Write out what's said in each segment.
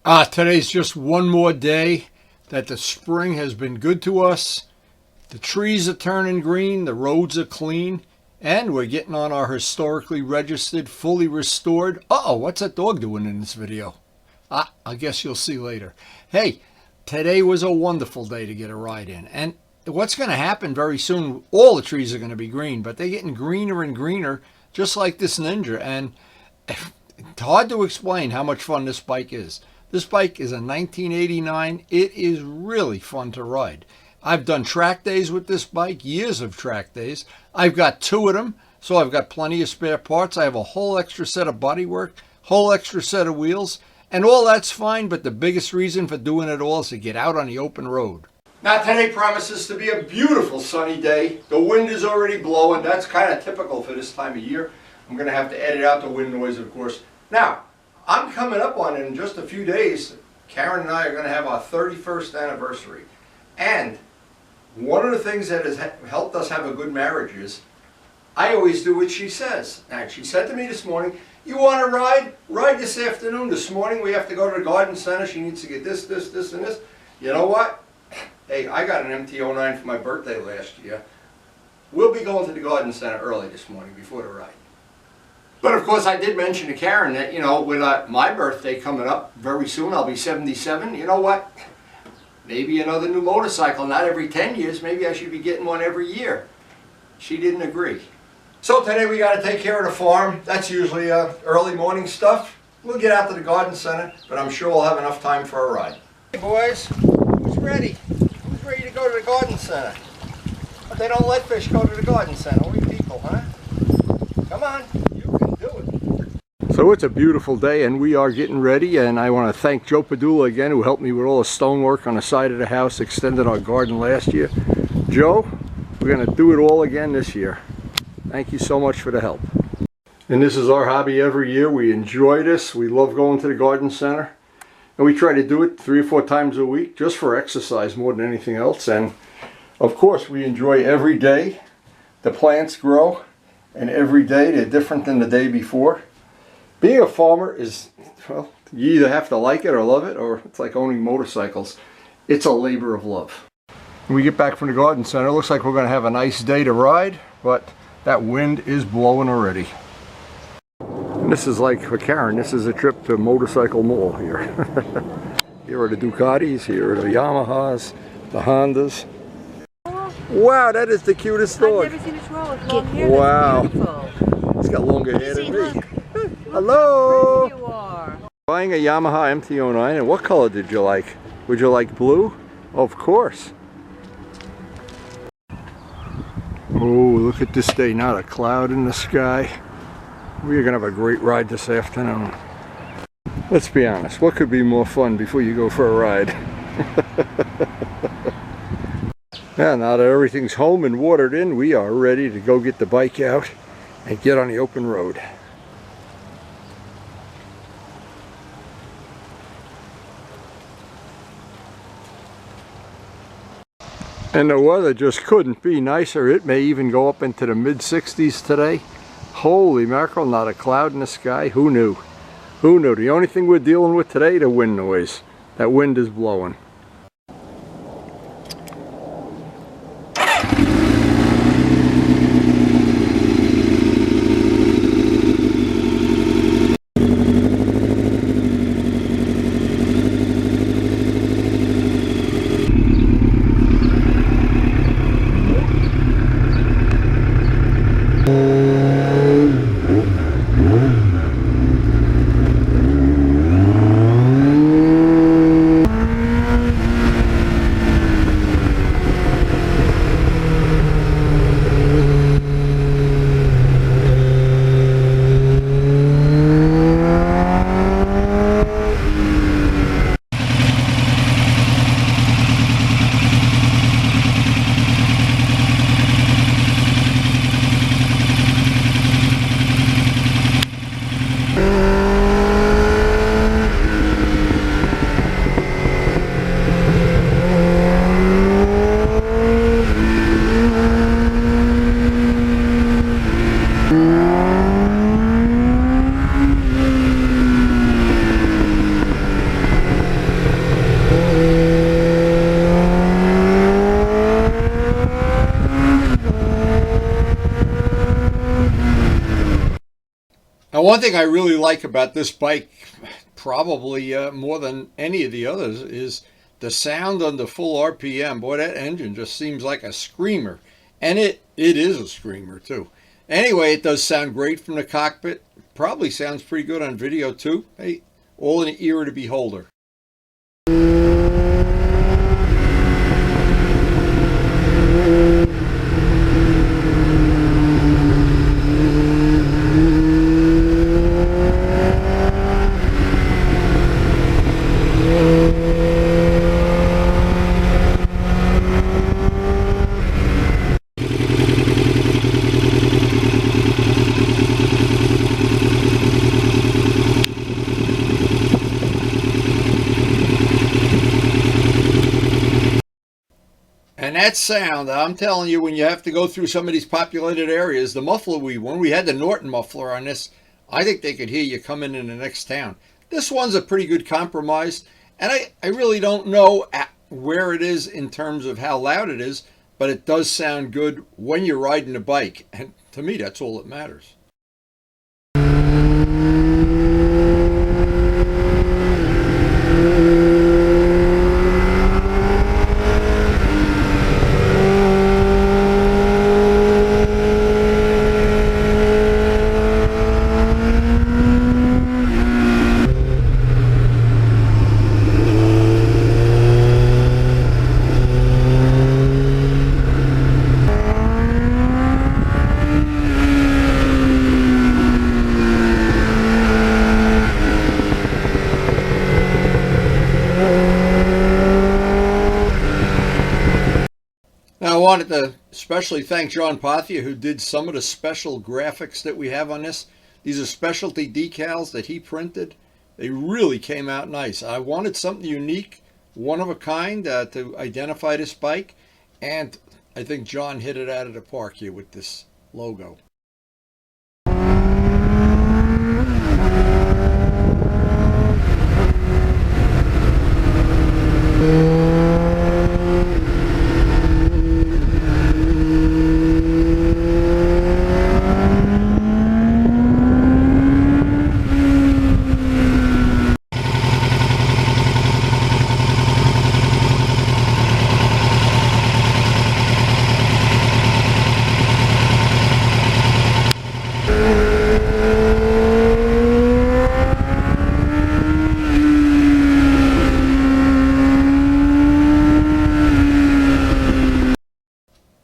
Today's just one more day that the spring has been good to us. The trees are turning green, the roads are clean, and we're getting on our historically registered, fully restored. Uh-oh, what's that dog doing in this video? I guess you'll see later. Hey, today was a wonderful day to get a ride in. And what's going to happen very soon, all the trees are going to be green, but they're getting greener and greener, just like this Ninja. And it's hard to explain how much fun this bike is. This bike is a 1989. It is really fun to ride. I've done track days with this bike, years of track days. I've got two of them, so I've got plenty of spare parts. I have a whole extra set of bodywork, whole extra set of wheels, and all that's fine, but the biggest reason for doing it all is to get out on the open road. Now today promises to be a beautiful sunny day. The wind is already blowing. That's kind of typical for this time of year. I'm going to have to edit out the wind noise, of course. Now, I'm coming up on, in just a few days, Karen and I are going to have our 31st anniversary. And one of the things that has helped us have a good marriage is, I always do what she says. And she said to me this morning, you want to ride? Ride this afternoon. This morning we have to go to the garden center. She needs to get this, this, this, and this. You know what? Hey, I got an MT-09 for my birthday last year. We'll be going to the garden center early this morning before the ride. But of course I did mention to Karen that, you know, with my birthday coming up very soon, I'll be 77. You know what? Maybe another new motorcycle, not every 10 years. Maybe I should be getting one every year. She didn't agree. So today we got to take care of the farm. That's usually early morning stuff. We'll get out to the garden center, but I'm sure we'll have enough time for a ride. Hey boys, who's ready? Who's ready to go to the garden center? But they don't let fish go to the garden center. We people, huh? Come on. So it's a beautiful day and we are getting ready, and I want to thank Joe Padula again, who helped me with all the stonework on the side of the house, extended our garden last year. Joe, we're going to do it all again this year. Thank you so much for the help. And this is our hobby every year. We enjoy this. We love going to the garden center. And we try to do it 3 or 4 times a week just for exercise more than anything else. And of course we enjoy every day. The plants grow, and every day they're different than the day before. Being a farmer is, well, you either have to like it or love it, or it's like owning motorcycles. It's a labor of love. When we get back from the garden center, it looks like we're going to have a nice day to ride, but that wind is blowing already. And this is like, for Karen, this is a trip to Motorcycle Mall here. Here are the Ducatis, here are the Yamahas, the Hondas. Wow, that is the cutest dog. I've never seen a chihuahua with long hair. Wow. It's got longer hair than me. Hello! You are. Buying a Yamaha MT-09, and what color did you like? Would you like blue? Of course. Oh, look at this day, not a cloud in the sky. We are going to have a great ride this afternoon. Let's be honest, what could be more fun before you go for a ride? Yeah, now that everything's home and watered in, we are ready to go get the bike out and get on the open road. And the weather just couldn't be nicer. It may even go up into the mid-60s today. Holy mackerel, not a cloud in the sky. Who knew? Who knew? The only thing we're dealing with today, the wind noise. That wind is blowing. one thing I really like about this bike, probably more than any of the others, is the sound on the full RPM. Boy, that engine just seems like a screamer. And it is a screamer, too. Anyway, it does sound great from the cockpit. Probably sounds pretty good on video, too. Hey, all in the ear of the beholder. And that sound, I'm telling you, when you have to go through some of these populated areas, the muffler when we had the Norton muffler on this, I think they could hear you coming in the next town. This one's a pretty good compromise, and I really don't know where it is in terms of how loud it is, but it does sound good when you're riding a bike, and to me, that's all that matters. Now, I wanted to especially thank John Pathia, who did some of the special graphics that we have on this. These are specialty decals that he printed. They really came out nice. I wanted something unique, one of a kind, to identify this bike, and I think John hit it out of the park here with this logo.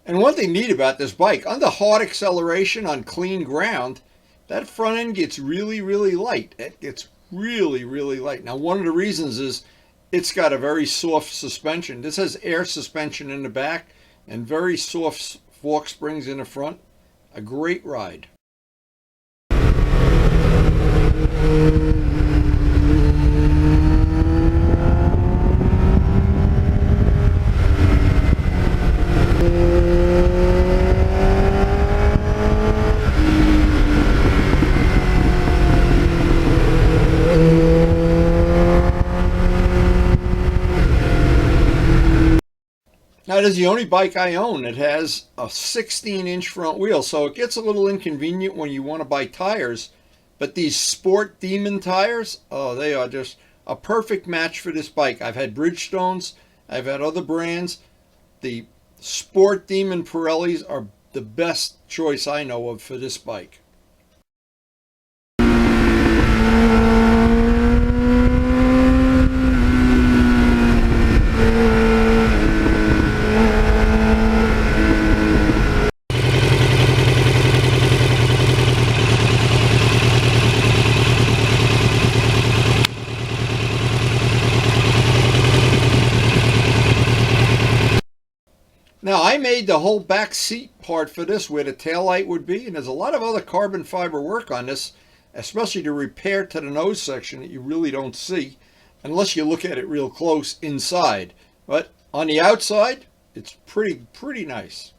And one thing neat about this bike, under hard acceleration on clean ground, that front end gets really, really light. It gets really, really light. Now, one of the reasons is it's got a very soft suspension. This has air suspension in the back and very soft fork springs in the front. A great ride. Now, it is the only bike I own that has a 16-inch front wheel, so it gets a little inconvenient when you want to buy tires. But these Sport Demon tires, oh, they are just a perfect match for this bike. I've had Bridgestones, I've had other brands. The Sport Demon Pirellis are the best choice I know of for this bike. Now, I made the whole back seat part for this where the taillight would be, and there's a lot of other carbon fiber work on this, especially to repair to the nose section that you really don't see unless you look at it real close inside. But on the outside, it's pretty nice.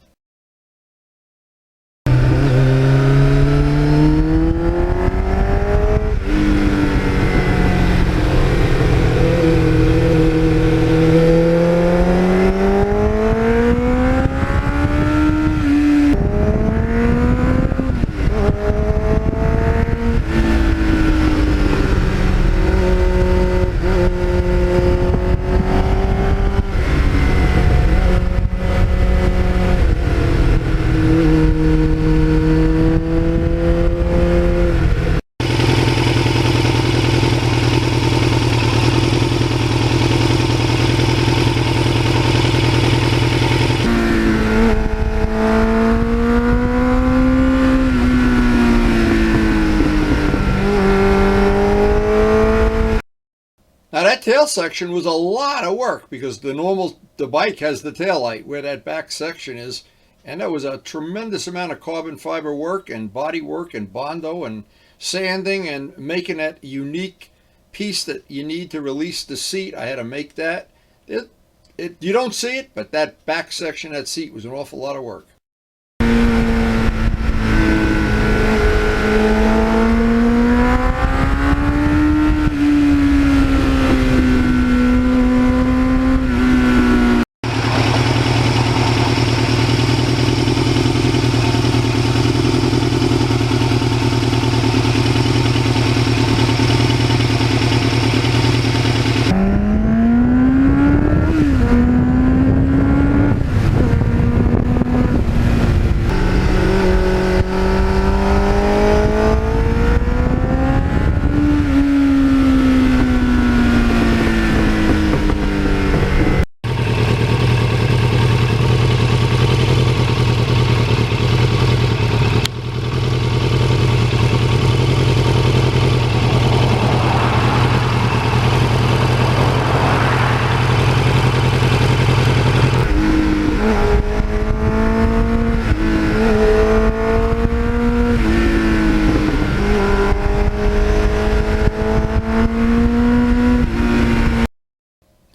Now that tail section was a lot of work because the bike has the tail light where that back section is, and that was a tremendous amount of carbon fiber work and body work and Bondo and sanding and making that unique piece that you need to release the seat. I had to make that. You don't see it, but that back section of that seat was an awful lot of work.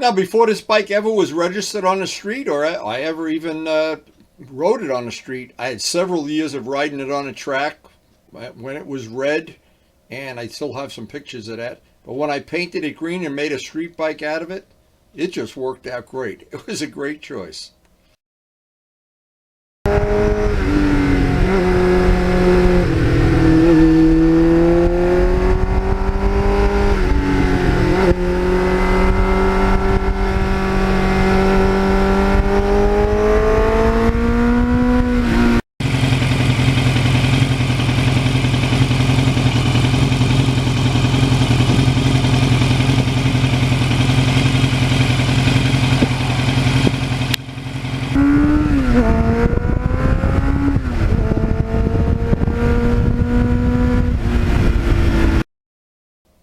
Now, before this bike ever was registered on the street, or I ever even rode it on the street, I had several years of riding it on a track when it was red, and I still have some pictures of that. But when I painted it green and made a street bike out of it, it just worked out great. It was a great choice.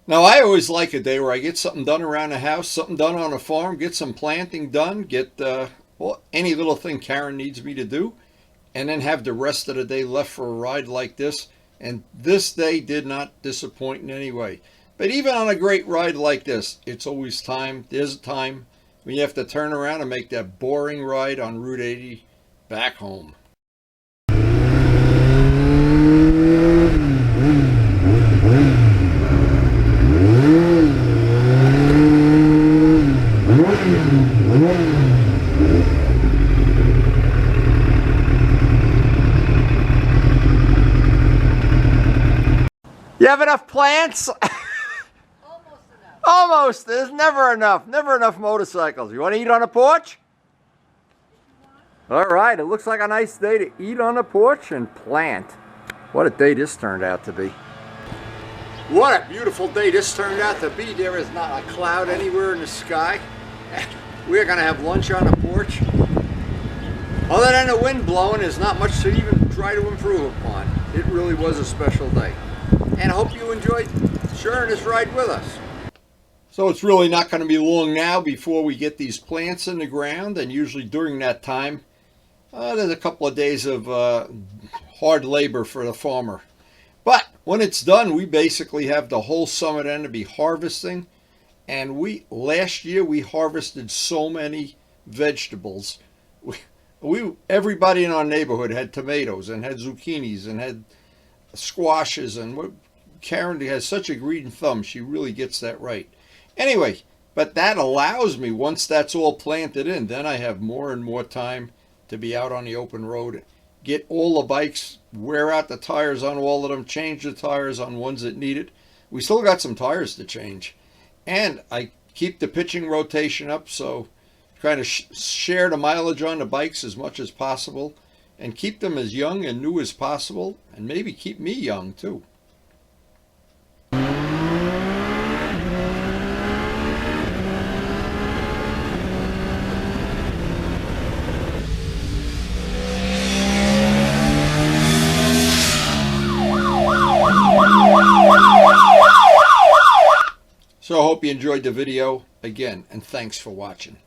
Now, I always like a day where I get something done around the house, something done on a farm, get some planting done, get well, any little thing Karen needs me to do, and then have the rest of the day left for a ride like this. And this day did not disappoint in any way. But even on a great ride like this, it's always time. There's a time when you have to turn around and make that boring ride on Route 80 back home. You have enough plants? Almost enough. Almost. There's never enough. Never enough motorcycles. You want to eat on the porch? All right. It looks like a nice day to eat on the porch and plant. What a day this turned out to be. What a beautiful day this turned out to be. There is not a cloud anywhere in the sky. We're going to have lunch on the porch. Other than the wind blowing, there's not much to even try to improve upon. It really was a special day. And I hope you enjoyed sharing this ride with us. So it's really not going to be long now before we get these plants in the ground, and usually during that time there's a couple of days of hard labor for the farmer. But when it's done, we basically have the whole summer then to be harvesting. And last year we harvested so many vegetables. Everybody in our neighborhood had tomatoes and had zucchinis and had squashes, and Karen has such a green thumb. She really gets that right. Anyway, but that allows me, once that's all planted in, then I have more and more time to be out on the open road, get all the bikes, wear out the tires on all of them, change the tires on ones that need it. We still got some tires to change, and I keep the pitching rotation up, so kind of share the mileage on the bikes as much as possible and keep them as young and new as possible, and maybe keep me young too. So I hope you enjoyed the video again, and thanks for watching.